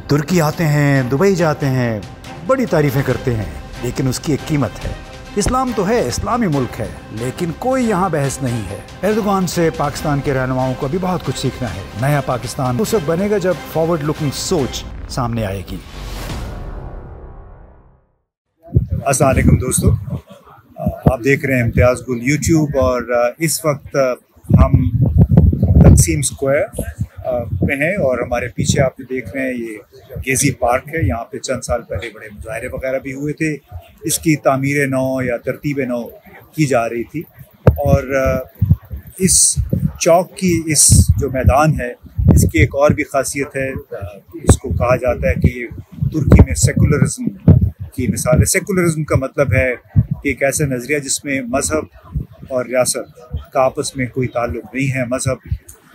तुर्की आते हैं, दुबई जाते हैं, बड़ी तारीफ़ें करते हैं, लेकिन उसकी एक कीमत है। इस्लाम तो है, इस्लामी मुल्क है, लेकिन कोई यहाँ बहस नहीं है। एर्दोगान से पाकिस्तान के रहनुमाओं को अभी बहुत कुछ सीखना है। नया पाकिस्तान उस वक्त बनेगा जब फॉरवर्ड लुकिंग सोच सामने आएगी। अस्सलाम वालेकुम दोस्तों, आप देख रहे हैं इम्तियाज़ गुल यूट्यूब और इस वक्त हम तकसीम स्क्वायर पे हैं और हमारे पीछे आप जो देख रहे हैं ये गेज़ी पार्क है। यहाँ पे चंद साल पहले बड़े मुजाहरे वगैरह भी हुए थे। इसकी तामीर नौ या तरतीब नौ की जा रही थी और इस चौक की इस जो मैदान है इसकी एक और भी ख़ासियत है। इसको कहा जाता है कि ये तुर्की में सेकुलरिज्म की मिसाल है। सेकुलरिज्म का मतलब है कि एक ऐसा नज़रिया जिसमें मज़हब और रियासत का आपस में कोई ताल्लुक़ नहीं है। मज़हब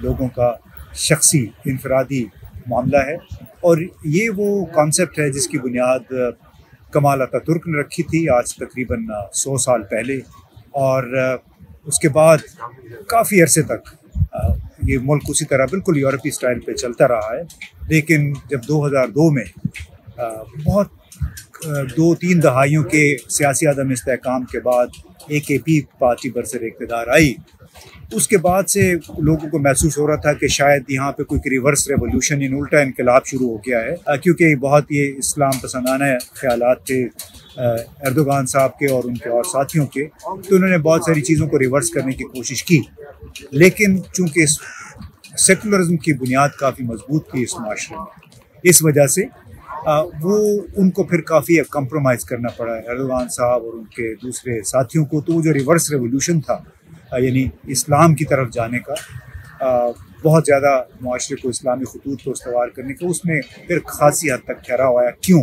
लोगों का शख्सी इनफरादी मामला है और ये वो कॉन्सेप्ट है जिसकी बुनियाद कमाल अतातुर्क ने रखी थी आज तकरीबन 100 साल पहले। और उसके बाद काफ़ी अरसे तक ये मुल्क उसी तरह बिल्कुल यूरोपीय स्टाइल पे चलता रहा है। लेकिन जब 2002 में बहुत 2-3 दहाइयों के सियासी अदम इस्तेहकाम के बाद AKP पार्टी बरसर इक़्तिदार आई, उसके बाद से लोगों को महसूस हो रहा था कि शायद यहाँ पे कोई रिवर्स रेवोल्यूशन या उल्टा इनकलाब शुरू हो गया है, क्योंकि बहुत ये इस्लाम पसंदाना ख्यालात थे एर्दोगान साहब के और उनके और साथियों के। तो उन्होंने बहुत सारी चीज़ों को रिवर्स करने की कोशिश की, लेकिन चूँकि सेकुलरिज्म की बुनियाद काफ़ी मजबूत थी इस माशरे में, इस वजह से वो उनको फिर काफ़ी कंप्रोमाइज़ करना पड़ा एर्दोगान साहब और उनके दूसरे साथियों को। तो वो जो रिवर्स रेवोल्यूशन था यानी इस्लाम की तरफ जाने का, बहुत ज़्यादा मुआशरे को इस्लामी खतूत को इस्तवार करने का, उसमें फिर खासी हद तक ठहराव आया। क्यों?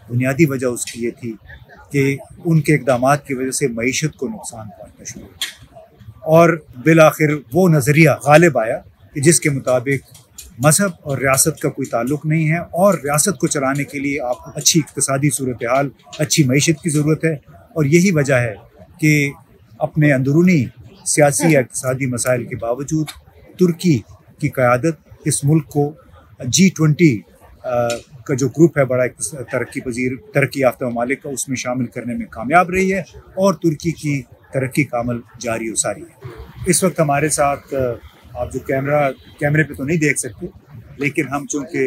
बुनियादी वजह उसकी ये थी कि उनके इक़दामात की वजह से मईशत को नुकसान पहुँचना शुरू हुआ और बिलाखिर वो नज़रिया गालिब आया कि जिसके मुताबिक मज़हब और रियासत का कोई ताल्लुक़ नहीं है और रियासत को चलाने के लिए आपको अच्छी इक़्तिसादी सूरत हाल, अच्छी मईशत की ज़रूरत है। और यही वजह है कि अपने अंदरूनी सियासी या इक़्तिसादी मसाइल के बावजूद तुर्की की क़यादत इस मुल्क को G20 का जो ग्रुप है बड़ा तरक्की याफ्ता ममालिक का, उसमें शामिल करने में कामयाब रही है और तुर्की की तरक्की का अमल जारी सारी है। इस वक्त हमारे साथ आप जो कैमरे पे तो नहीं देख सकते, लेकिन हम चूँकि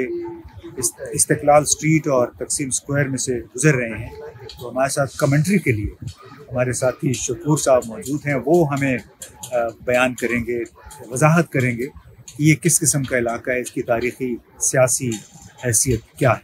इस्तिक़लाल स्ट्रीट और तकसीम स्क्वायर में से गुज़र रहे हैं, तो हमारे साथ कमेंट्री के लिए हमारे साथी शकूर साहब मौजूद हैं। वो हमें बयान करेंगे, वजाहत करेंगे कि ये किस किस्म का इलाका है, इसकी तारीख़ी सियासी हैसियत क्या है।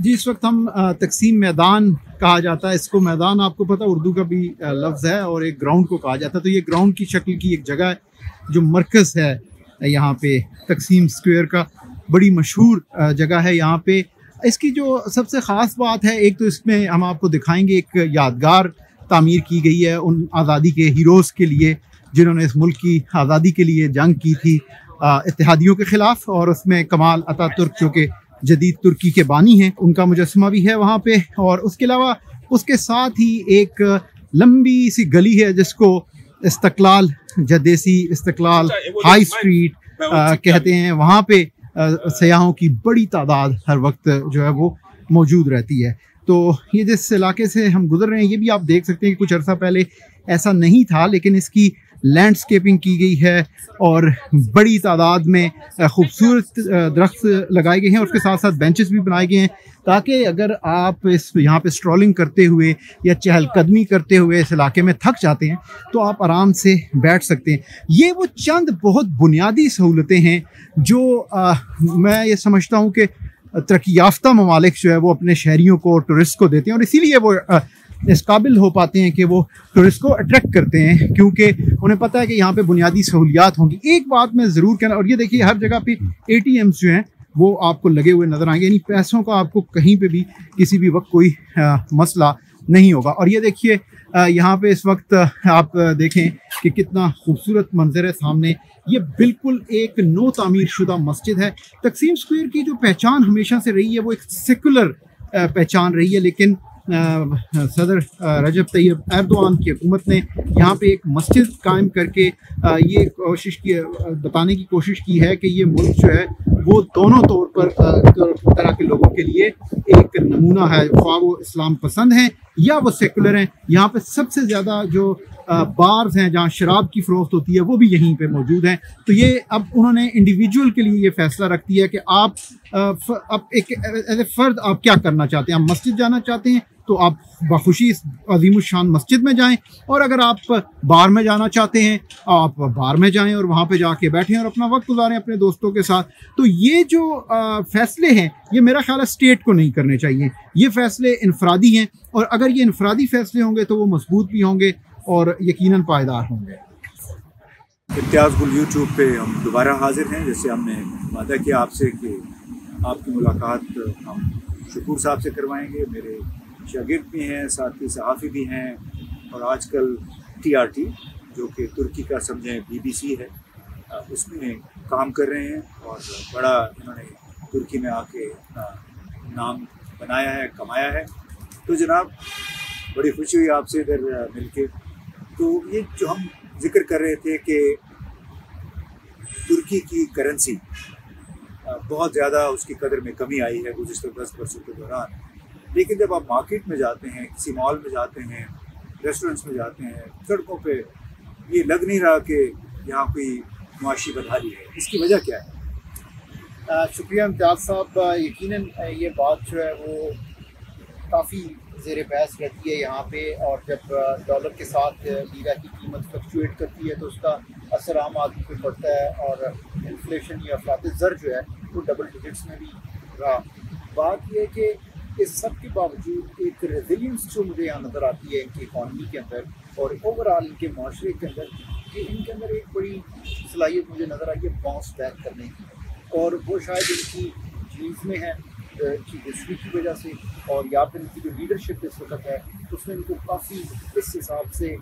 जी, इस वक्त हम तकसीम मैदान कहा जाता है इसको। मैदान आपको पता उर्दू का भी लफ्ज़ है और एक ग्राउंड को कहा जाता है। तो ये ग्राउंड की शक्ल की एक जगह है जो मरकज़ है यहाँ पे तकसीम स्क्वायर का, बड़ी मशहूर जगह है यहाँ पे। इसकी जो सबसे ख़ास बात है, एक तो इसमें हम आपको दिखाएंगे एक यादगार तामीर की गई है उन आज़ादी के हीरोज़ के लिए जिन्होंने इस मुल्क की आज़ादी के लिए जंग की थी इत्तेहादियों के ख़िलाफ़। और उसमें कमाल अतातुर्क जो कि जदीद तुर्की के बानी हैं, उनका मुजस्समा भी है वहाँ पे। और उसके अलावा उसके साथ ही एक लंबी सी गली है जिसको इस्तक़लाल जदेसी इस्तक़लाल हाई स्ट्रीट कहते हैं। वहाँ पे सयाहों की बड़ी तादाद हर वक्त जो है वो मौजूद रहती है। तो ये जिस इलाके से हम गुजर रहे हैं, ये भी आप देख सकते हैं कि कुछ अर्सा पहले ऐसा नहीं था, लेकिन इसकी लैंडस्केपिंग की गई है और बड़ी तादाद में खूबसूरत दरख्त लगाए गए हैं और उसके साथ साथ बेंचेस भी बनाए गए हैं ताकि अगर आप यहाँ पे स्ट्रॉलिंग करते हुए या चहलकदमी करते हुए इस इलाके में थक जाते हैं तो आप आराम से बैठ सकते हैं। ये वो चंद बहुत बुनियादी सहूलतें हैं जो मैं ये समझता हूँ कि तरक्की याफ्ता ममालिक जो है वो अपने शहरियों को, टूरिस्ट को देते हैं और इसीलिए वो इस काबिल हो पाते हैं कि वो टूरिस्ट को अट्रैक्ट करते हैं, क्योंकि उन्हें पता है कि यहाँ पे बुनियादी सहूलियात होंगी। एक बात मैं ज़रूर कहना, और ये देखिए हर जगह पे ATMs जो हैं वो आपको लगे हुए नज़र आएंगे, यानी पैसों का आपको कहीं पे भी किसी भी वक्त कोई मसला नहीं होगा। और ये देखिए यहाँ पे इस वक्त आप देखें कि कितना खूबसूरत मंजर है सामने। ये बिल्कुल एक नो तामीर शुदा मस्जिद है। तकसीम स्क्वायर की जो पहचान हमेशा से रही है वो एक सेकुलर पहचान रही है, लेकिन सदर रजब तैयब एर्दोगान की हुकूमत ने यहाँ पे एक मस्जिद कायम करके ये कोशिश की, बताने की कोशिश की है कि ये मुल्क जो है वो दोनों तौर पर के लिए एक नमूना है, ख्वाह वो इस्लाम पसंद हैं या वो सेकुलर हैं। यहाँ पे सबसे ज़्यादा जो बार्स हैं जहाँ शराब की फ़रोख्त होती है वो भी यहीं पे मौजूद हैं। तो ये अब उन्होंने इंडिविजुअल के लिए ये फ़ैसला रख दिया कि आप अब एक एज ए फ़र्द आप क्या करना चाहते हैं। आप मस्जिद जाना चाहते हैं तो आप बखुशी अज़ीमुश्शान मस्जिद में जाएं, और अगर आप बार में जाना चाहते हैं आप बार में जाएं और वहाँ पे जाके बैठें और अपना वक्त गुजारें अपने दोस्तों के साथ। तो ये जो फ़ैसले हैं ये मेरा ख्याल है स्टेट को नहीं करने चाहिए, ये फ़ैसले इनफरादी हैं, और अगर ये इनफरादी फ़ैसले होंगे तो वो मजबूत भी होंगे और यकीनन पायदार होंगे। इम्तियाज़ गुल यूट्यूब पे हम दोबारा हाजिर हैं। जैसे हमने वादा किया आपसे कि आपकी मुलाकात हम शकूर साहब से करवाएंगे। मेरे शागिर्द भी हैं, साथ ही सहाफ़ी भी हैं, और आजकल TRT जो कि तुर्की का समझें BBC है, उसमें काम कर रहे हैं और बड़ा इन्होंने तुर्की में आके नाम बनाया है, कमाया है। तो जनाब बड़ी खुशी हुई आपसे इधर मिलके। तो ये जो हम जिक्र कर रहे थे कि तुर्की की करेंसी बहुत ज़्यादा उसकी कदर में कमी आई है गुज़िश्ता 10 वर्षों के दौरान, लेकिन जब आप मार्केट में जाते हैं, किसी मॉल में जाते हैं, रेस्टोरेंट्स में जाते हैं, सड़कों पे ये लग नहीं रहा कि यहाँ कोई मुआशी बदहाली है। इसकी वजह क्या है? शुक्रिया इम्तियाज़ साहब। यकीनन ये बात जो है वो काफ़ी ज़ेर बहस रहती है यहाँ पे, और जब डॉलर के साथ लीरा की कीमत फ्लक्चुएट करती है तो उसका असर आम आदमी पे पड़ता है, और इन्फ्लेशन या अफरात ज़र जो है वो डबल डिजिट्स में भी रहा। बात यह है कि इस सब के बावजूद एक रेजिलियंस जो मुझे यहाँ नज़र आती है इनकी इकॉनमी के अंदर और ओवरऑल इनके माशरे के अंदर, कि इनके अंदर एक बड़ी सलाहियत मुझे नज़र आई है बाउंस बैक करने की, और वो शायद इनकी जीन्स में है की हिस्ट्री की वजह से, और या फिर इनकी जो लीडरशिप इस वक्त है उसने इनको काफ़ी इस हिसाब से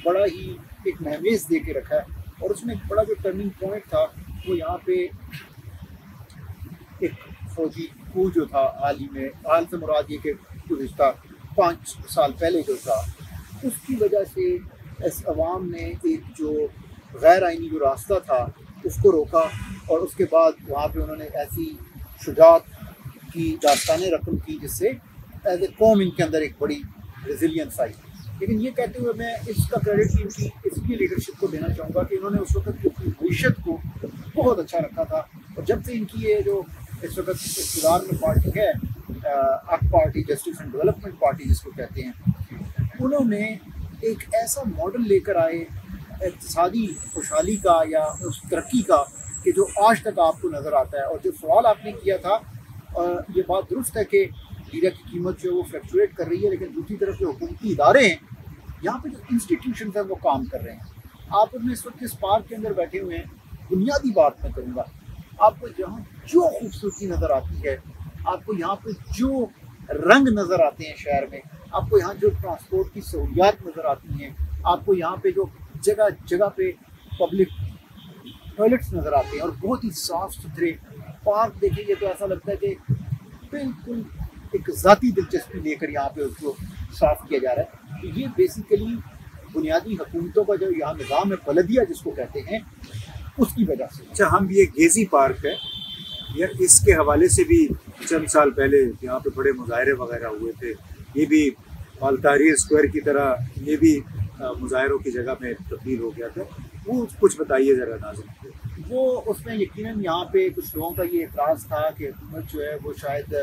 बड़ा ही एक महमेज दे के रखा है। और उसमें एक बड़ा जो टर्निंग पॉइंट था वो यहाँ पे एक फौजी कू जो था हाल ही में, हाल से मुराद ये कि गुज़िश्ता 5 साल पहले जो था, उसकी वजह से इस अवाम ने एक जो गैर आइनी जो रास्ता था उसको रोका, और उसके बाद वहाँ पे उन्होंने ऐसी शुजात की दास्तानें रकम की जिससे एज ए कौम इनके अंदर एक बड़ी रेजिलियंस आई। लेकिन ये कहते हुए मैं इसका क्रेडिट इनकी इसलिए लीडरशिप को देना चाहूँगा कि इन्होंने उस वक्त की अपनी मीशत को बहुत अच्छा रखा था, और जब से इनकी ये जो इस वक्त इक़्तिदार में पार्टी है अक party, justice and development party जिसको कहते हैं, उन्होंने एक ऐसा मॉडल लेकर आए इक़्तिसादी खुशहाली का या उस तरक्की का कि जो आज तक आपको नज़र आता है। और जो सवाल आपने किया था, ये बात दुरुस्त है कि लीरा की कीमत जो है वो फ्लक्चुएट कर रही है, लेकिन दूसरी तरफ जो हुकूमती इदारे हैं यहाँ पे जो इंस्टीट्यूशन हैं वो काम कर रहे हैं। आप उनमें इस वक्त इस पार्क के अंदर बैठे हुए हैं, बुनियादी बात मैं करूँगा, आपको जहाँ जो खूबसूरती नज़र आती है, आपको यहाँ पे जो रंग नज़र आते हैं शहर में, आपको यहाँ जो ट्रांसपोर्ट की सहूलियात नज़र आती हैं, आपको यहाँ पे जो जगह जगह पे पब्लिक टॉयलेट्स नज़र आते हैं, और बहुत ही साफ़ सुथरे पार्क देखेंगे तो ऐसा लगता है कि बिल्कुल एक ज़ाती दिलचस्पी लेकर यहाँ पे उसको साफ़ किया जा रहा है। तो ये बेसिकली बुनियादी हुकूमतों का जो यहाँ निज़ाम है, बलदिया जिसको कहते हैं, उसकी वजह से। अच्छा, हम ये गेज़ी पार्क है या इसके हवाले से भी चंद साल पहले यहाँ पे बड़े मुजाहरे वगैरह हुए थे, ये भी अल तहरीर स्क्वायर की तरह ये भी मुजाहरों की जगह में तब्दील हो गया था, वो कुछ बताइए ज़रा नाज़रीन। वो उसमें यकीनन यहाँ पे कुछ लोगों का ये एतराज़ था कि हुकूमत जो है वो शायद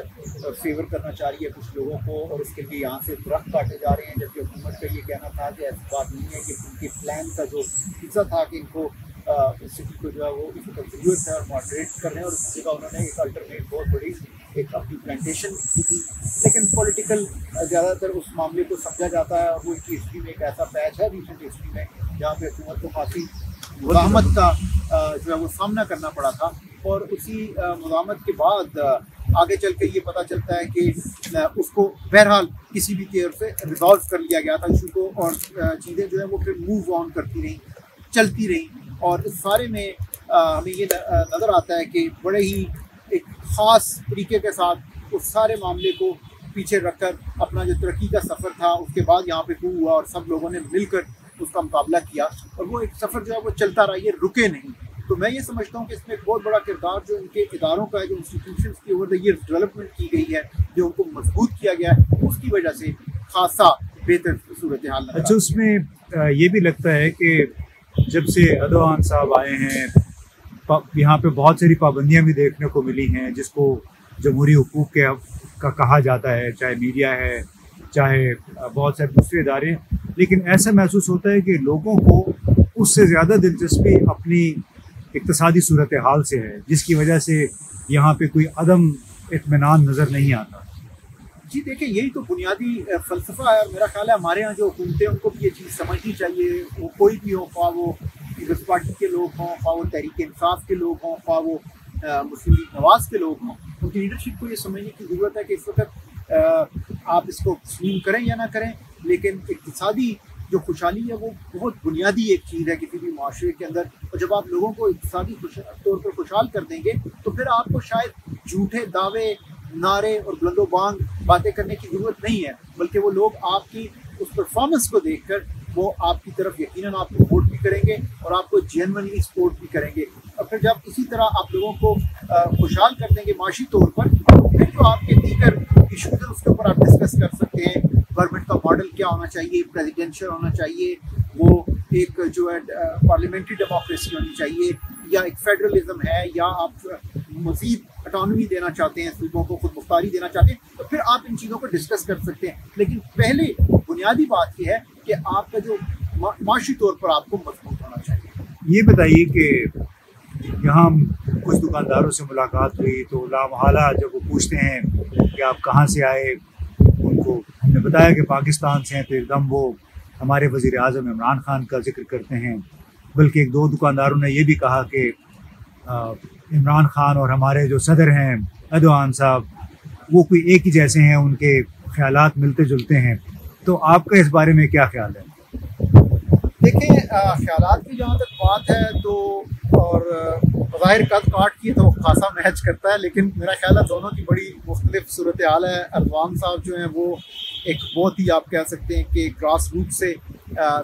फेवर करना चाह रही है कुछ लोगों को, और उसके लिए यहाँ से दरख्त काटे जा रहे हैं, जबकि हुकूमत का ये कहना था कि ऐसी बात नहीं है, कि उनके प्लान का जो हिस्सा था कि इनको सिटी को जो है वो इस वक्त ज़रूरत है और मॉडरेट कर रहे हैं, और उस जगह उन्होंने एक अल्टरनेट बहुत बड़ी एक अपनी प्लांटेशन की थी। लेकिन पॉलिटिकल ज़्यादातर उस मामले को समझा जाता है, और वो इनकी हिस्ट्री में एक ऐसा पैच है रिसेंट हिस्ट्री में जहाँ पे हुकूमत को काफ़ी मुज़ाहमत का जो है वो सामना करना पड़ा था, और उसी मुज़ाहमत के बाद आगे चल के ये पता चलता है कि उसको बहरहाल किसी भी तरह से रिजॉल्व कर लिया गया था इशू को, और चीज़ें जो है वो फिर मूव ऑन करती रहीं, चलती रहीं। और इस सारे में हमें ये नज़र आता है कि बड़े ही एक ख़ास तरीके के साथ उस सारे मामले को पीछे रखकर अपना जो तरक्की का सफ़र था उसके बाद यहाँ पे हुआ, और सब लोगों ने मिलकर उसका मुकाबला किया, और वो एक सफ़र जो है वो चलता रहा, ये रुके नहीं। तो मैं ये समझता हूँ कि इसमें एक बहुत बड़ा किरदार जो इनके इदारों का है, जो इंस्टीट्यूशंस की ओवर द ईयर्स डेवलपमेंट की गई है, जो उनको मजबूत किया गया है, उसकी वजह से खासा बेहतर सूरत हाल। अच्छा, उसमें ये भी लगता है कि जब से एर्दोगान साहब आए हैं यहाँ पे बहुत सारी पाबंदियां भी देखने को मिली हैं, जिसको जमहूरी हुकूक का कहा जाता है, चाहे मीडिया है, चाहे बहुत सारे दूसरे इदारे, लेकिन ऐसा महसूस होता है कि लोगों को उससे ज़्यादा दिलचस्पी अपनी इक्तिसादी सूरत हाल से है, जिसकी वजह से यहाँ पे कोई अदम इत्मीनान नज़र नहीं आता। जी देखिए, यही तो बुनियादी फ़लसफ़ा है, और मेरा ख्याल है हमारे यहाँ जो हुकूमतें उनको भी ये चीज़ समझनी चाहिए। वो कोई भी हो, ख्वाह वो पीपल्स पार्टी के लोग हों, ख्वाह वो तहरीक इंसाफ के लोग हों, ख्वाह वो मुस्लिम लीग नवाज के लोग हों, उनकी लीडरशिप को ये समझने की ज़रूरत है कि इस वक्त आप इसको तस्लीम करें या ना करें, लेकिन इक़्तिसादी जो खुशहाली है वो बहुत बुनियादी एक चीज़ है किसी भी माशरे के अंदर। और जब आप लोगों को इक़्तिसादी तौर पर खुशहाल कर देंगे तो फिर आपको शायद झूठे दावे, नारे और बुलंदोबांग बातें करने की ज़रूरत नहीं है, बल्कि वो लोग आपकी उस परफॉर्मेंस को देखकर वो आपकी तरफ यकीनन आपको वोट भी करेंगे और आपको जेन्युइनली सपोर्ट भी करेंगे। और फिर जब इसी तरह आप लोगों को खुशहाल कर देंगे माशी तौर पर, तो फिर जो आपके दीगर इशूज़ हैं उसके ऊपर आप डिस्कस कर सकते हैं। गवर्नमेंट का मॉडल क्या होना चाहिए, प्रेसिडेंशियल होना चाहिए, वो एक जो है पार्लियामेंट्री डेमोक्रेसी होनी चाहिए, या एक फेडरलिज्म है, या आप मज़ीद ऑटोनॉमी देना चाहते हैं, सूबों को खुद मुख्तारी देना चाहते हैं, तो फिर आप इन चीज़ों को डिस्कस कर सकते हैं। लेकिन पहले बुनियादी बात यह है कि आपका जो माशी तौर पर आपको मजबूत होना चाहिए। ये बताइए कि यहाँ कुछ दुकानदारों से मुलाकात हुई तो लामहला जब वो पूछते हैं कि आप कहाँ से आए, उनको हमने बताया कि पाकिस्तान से हैं, तो एकदम वो हमारे वज़ीर आज़म इमरान खान का जिक्र करते हैं। बल्कि एक दो दुकानदारों ने ये भी कहा कि इमरान खान और हमारे जो सदर हैं एर्दोगान साहब, वो कोई एक ही जैसे हैं, उनके ख़यालात मिलते जुलते हैं। तो आपका इस बारे में क्या ख्याल है? देखिए, ख्यालात की जहाँ तक बात है तो, और ज़ाहिर कद काट की तो खासा मैच करता है, लेकिन मेरा ख्याल है दोनों की बड़ी मुख्तलिफ सूरत हाल है। एर्दोगान साहब जो हैं वो एक बहुत ही, आप कह सकते हैं कि ग्रास रूट से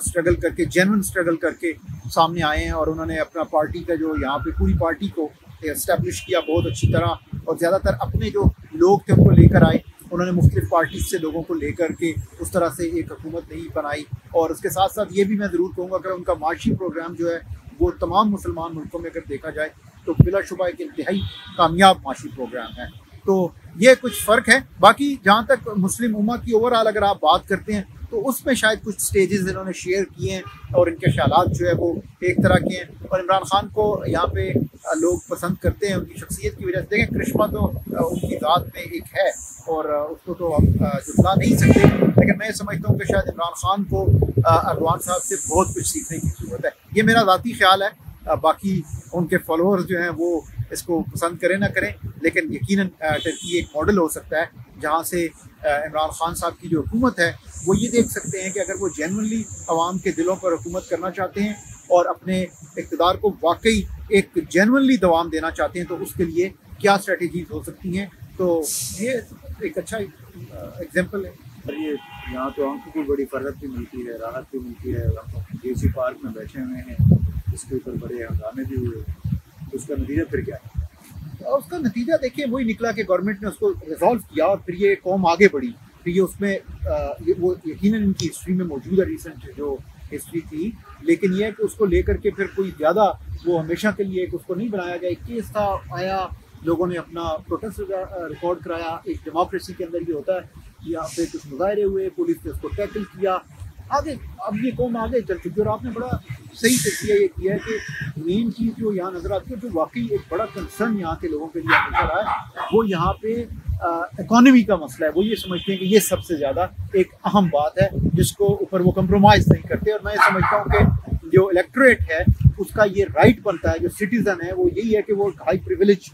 स्ट्रगल करके, जेन्युइन स्ट्रगल करके सामने आए हैं, और उन्होंने अपना पार्टी का जो यहाँ पे पूरी पार्टी को इस्टेब्लिश किया बहुत अच्छी तरह, और ज़्यादातर अपने जो लोग थे उनको लेकर आए। उन्होंने मुख्तलिफ पार्टी से लोगों को लेकर के उस तरह से एक हुकूमत नहीं बनाई। और उसके साथ साथ ये भी मैं ज़रूर कहूँगा, अगर उनका माशी प्रोग्राम जो है वो तमाम मुसलमान मुल्कों में अगर देखा जाए तो बिलाशुबा एक इंतहाई कामयाब माशी प्रोग्राम है। तो ये कुछ फ़र्क है। बाकी जहाँ तक मुस्लिम उम्मा की ओवरऑल अगर आप बात करते हैं तो उसमें शायद कुछ स्टेजेस इन्होंने शेयर किए हैं, और इनके ख्यालात जो है वो एक तरह के हैं। और इमरान खान को यहाँ पे लोग पसंद करते हैं उनकी शख्सियत की वजह से। देखें, करिश्मा तो उनकी ज़ात में एक है, और उसको तो आप जुटला नहीं सकते, लेकिन मैं समझता हूँ कि शायद इमरान खान को एर्दोगान साहब से बहुत कुछ सीखने की ज़रूरत है। ये मेरा ज़ाती ख्याल है। बाकी उनके फॉलोअर्स जो हैं वो इसको पसंद करें ना करें, लेकिन यकीनन टर्की एक मॉडल हो सकता है जहाँ से इमरान खान साहब की जो हुकूमत है वो ये देख सकते हैं कि अगर वो जेन्युइनली आवाम के दिलों पर हुकूमत करना चाहते हैं और अपने इक़्तिदार को वाकई एक जेन्युइनली दवाम देना चाहते हैं, तो उसके लिए क्या स्ट्रेटजीज हो सकती हैं। तो ये एक अच्छा एग्जाम्पल है। और ये यहाँ तो हमको कोई बड़ी फ़र्हत भी मिलती है, राहत भी मिलती है। हम जेसी पार्क में बैठे हुए हैं, इसके ऊपर बड़े हंगामे भी हुए, तो उसका नतीजा फिर क्या है? और उसका नतीजा देखिए वही निकला कि गवर्नमेंट ने उसको रिजॉल्व किया, और फिर ये कौम आगे बढ़ी। फिर ये उसमें वो यकीनन इनकी हिस्ट्री में मौजूद है, रिसेंट जो हिस्ट्री थी, लेकिन ये है कि उसको लेकर के फिर कोई ज़्यादा वो हमेशा के लिए उसको नहीं बनाया गया। एक केस था, आया, लोगों ने अपना प्रोटेस्ट रिकॉर्ड कराया। एक डेमोक्रेसी के अंदर ये होता है कि यहाँ पे कुछ मुजाहरे हुए, पुलिस ने उसको टैकल किया, आगे अब ये कौम आगे चल चुकी है। और आपने बड़ा सही तस्वीर ये किया है कि मेन चीज़ जो यहाँ नज़र आती है, जो वाकई एक बड़ा कंसर्न यहाँ के लोगों के लिए नजर आया, वो यहाँ पे इकॉनमी का मसला है। वो ये समझते हैं कि ये सबसे ज़्यादा एक अहम बात है जिसको ऊपर वो कंप्रोमाइज़ नहीं करते। और मैं समझता हूँ कि जो इलेक्टोरेट है उसका ये राइट बनता है, जो सिटीज़न है वो यही है कि वो हाई प्रिविलेज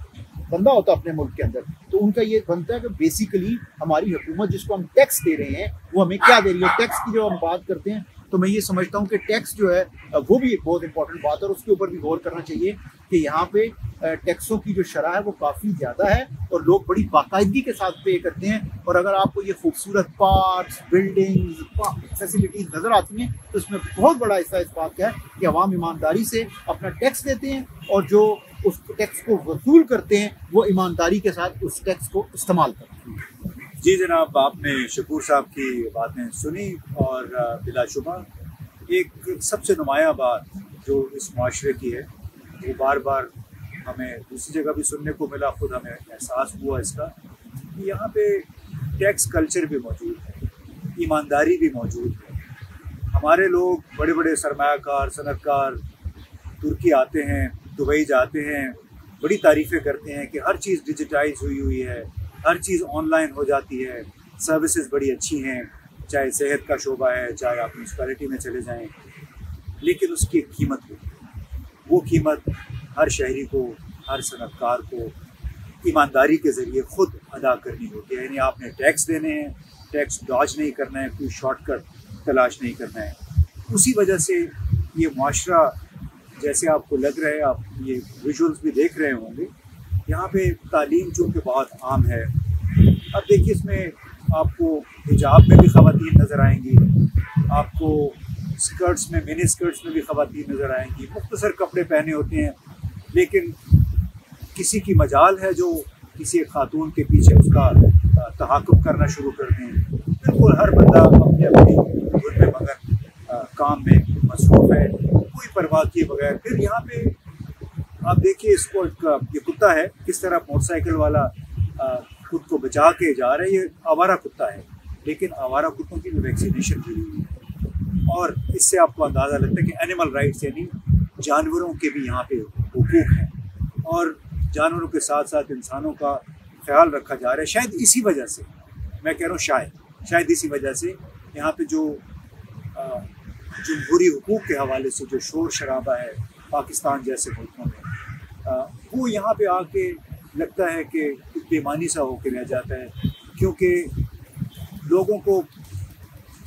बंदा होता है अपने मुल्क के अंदर, तो उनका ये बनता है कि बेसिकली हमारी हुकूमत जिसको हम टैक्स दे रहे हैं वो हमें क्या दे रही है। टैक्स की जो हम बात करते हैं तो मैं ये समझता हूँ कि टैक्स जो है वो भी एक बहुत इंपॉर्टेंट बात है, और उसके ऊपर भी गौर करना चाहिए कि यहाँ पे टैक्सों की जो शरह है वो काफ़ी ज़्यादा है और लोग बड़ी बाकायदगी के साथ पे करते हैं। और अगर आपको ये खूबसूरत पार्क्स, बिल्डिंग्स, फैसिलिटीज़ नज़र आती हैं तो इसमें बहुत बड़ा हिस्सा इस बात का है कि अवाम ईमानदारी से अपना टैक्स देते हैं और जो उस टैक्स को वसूल करते हैं वो ईमानदारी के साथ उस टैक्स को इस्तेमाल करते हैं। जी जनाब, आपने शकूर साहब की बातें सुनी और बिलाशुबा एक सबसे नुमाया बात जो इस माशरे की है वो बार बार हमें दूसरी जगह भी सुनने को मिला, खुद हमें एहसास हुआ इसका कि यहाँ पे टैक्स कल्चर भी मौजूद है, ईमानदारी भी मौजूद है। हमारे लोग बड़े बड़े सरमायाकार, सनतकार तुर्की आते हैं, दुबई जाते हैं, बड़ी तारीफ़ें करते हैं कि हर चीज़ डिजिटाइज हुई है, हर चीज़ ऑनलाइन हो जाती है, सर्विसेज बड़ी अच्छी हैं, चाहे सेहत का शोबा है, चाहे आप म्यूनसिपैलिटी में चले जाएं, लेकिन उसकी एक कीमत होती है। वो कीमत हर शहरी को, हर सनतकार को ईमानदारी के ज़रिए ख़ुद अदा करनी होती है। यानी आपने टैक्स देने हैं, टैक्स डॉज नहीं करना है, कोई शॉर्टकट तलाश नहीं करना है। उसी वजह से ये मुआशरा, जैसे आपको लग रहा है, आप ये विजुअल्स भी देख रहे होंगे, यहाँ पे तालीम चूँकि बहुत आम है। अब देखिए इसमें आपको हिजाब में भी ख़वातीन नज़र आएंगी, आपको स्कर्ट्स में, मिनी स्कर्ट्स में भी ख़वातीन नज़र आएंगी, मुख्तसर कपड़े पहने होते हैं, लेकिन किसी की मजाल है जो किसी एक खातून के पीछे उसका तहाक़ुब करना शुरू कर दें। बिल्कुल हर बंदा अपने अपनी धुन में मगर काम में मसरूफ़ है, कोई परवाह किए बगैर। फिर यहाँ पे आप देखिए इसको, ये कुत्ता है किस तरह मोटरसाइकिल वाला खुद को बचा के जा रहा है। ये आवारा कुत्ता है, लेकिन आवारा कुत्तों की भी वैक्सीनेशन की हुई है और इससे आपको अंदाज़ा लगता है कि एनिमल राइट्स यानी जानवरों के भी यहाँ पे हुकूक हैं और जानवरों के साथ साथ इंसानों का ख्याल रखा जा रहा है। शायद इसी वजह से, मैं कह रहा हूँ शायद इसी वजह से यहाँ पे जो जमहूरी हुकूक के हवाले से जो शोर शराबा है पाकिस्तान जैसे मुल्कों में, वो यहाँ पे आके लगता है कि बेईमानी सा होकर रह जाता है, क्योंकि लोगों को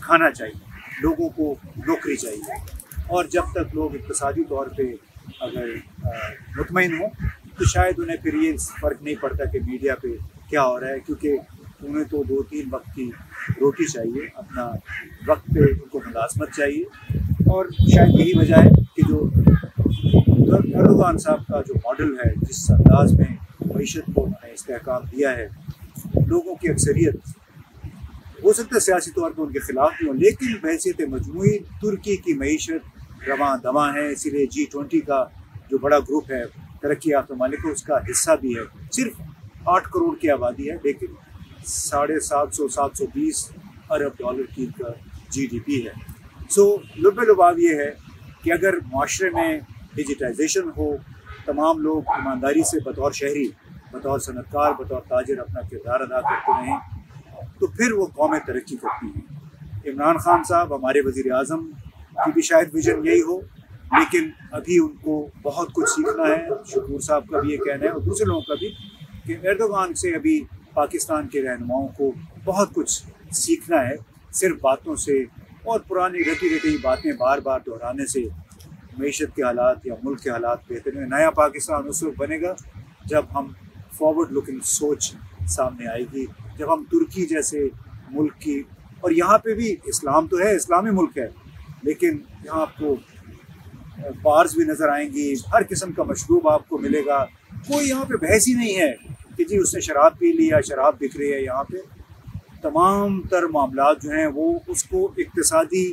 खाना चाहिए, लोगों को नौकरी चाहिए, और जब तक लोग इक़्तिसादी तौर पे अगर मुतमईन हों तो शायद उन्हें फिर ये फ़र्क नहीं पड़ता कि मीडिया पे क्या हो रहा है, क्योंकि उन्हें तो 2-3 वक्त की रोटी चाहिए, अपना वक्त पे उनको मुलाजमत चाहिए। और शायद यही वजह है कि जो एर्दोगान साहब का जो मॉडल है, जिस अंदाज में मईशत को उन्होंने इस्तेहकाम दिया है, लोगों की अक्सरियत हो सकता है सियासी तौर पर उनके खिलाफ भी हो, लेकिन बहैसियत मजमूई तुर्की की मईशत रवां दवां है। इसीलिए G20 का जो बड़ा ग्रुप है तरक्की याफ्ता ममालिक, उसका हिस्सा भी है। सिर्फ 8 करोड़ की आबादी है, लेकिन 750-720 अरब डॉलर की GDP है। सो लुबाब ये है कि अगर माशरे में डिजिटाइजेशन हो, तमाम लोग ईमानदारी से बतौर शहरी, बतौर सनतकार, बतौर ताजिर अपना किरदार अदा करते रहें, तो फिर वो कौमें तरक्की करती हैं। इमरान खान साहब हमारे वज़ीर आज़म की भी शायद विजन यही हो, लेकिन अभी उनको बहुत कुछ सीखना है। शकूर साहब का भी ये कहना है और दूसरे लोगों का भी कि एर्दोगान से अभी पाकिस्तान के रहनुमाओं को बहुत कुछ सीखना है। सिर्फ बातों से और पुरानी रटी रटी बातें बार बार दोहराने से मईशत के हालात या मुल्क के हालात बेहतर नहीं। नया पाकिस्तान उस वक्त बनेगा जब हम फॉरवर्ड लुकिंग सोच सामने आएगी, जब हम तुर्की जैसे मुल्क की, और यहाँ पे भी इस्लाम तो है, इस्लामी मुल्क है, लेकिन यहाँ आपको बार्स भी नज़र आएंगी, हर किस्म का मशरूब आपको मिलेगा। कोई यहाँ पे बहस ही नहीं है कि जी उसने शराब पी ली या शराब बिक रही है। यहाँ पे तमाम तर मामलात जो हैं वो उसको इक्तिसादी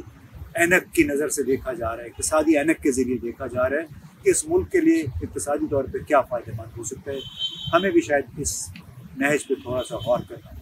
ऐनक की नज़र से देखा जा रहा है, इक्तिसादी ऐनक के ज़रिए देखा जा रहा है कि इस मुल्क के लिए इक्तिसादी तौर पर क्या फ़ायदेमंद हो सकता है। हमें भी शायद इस नहज पे थोड़ा सा गौर करना है।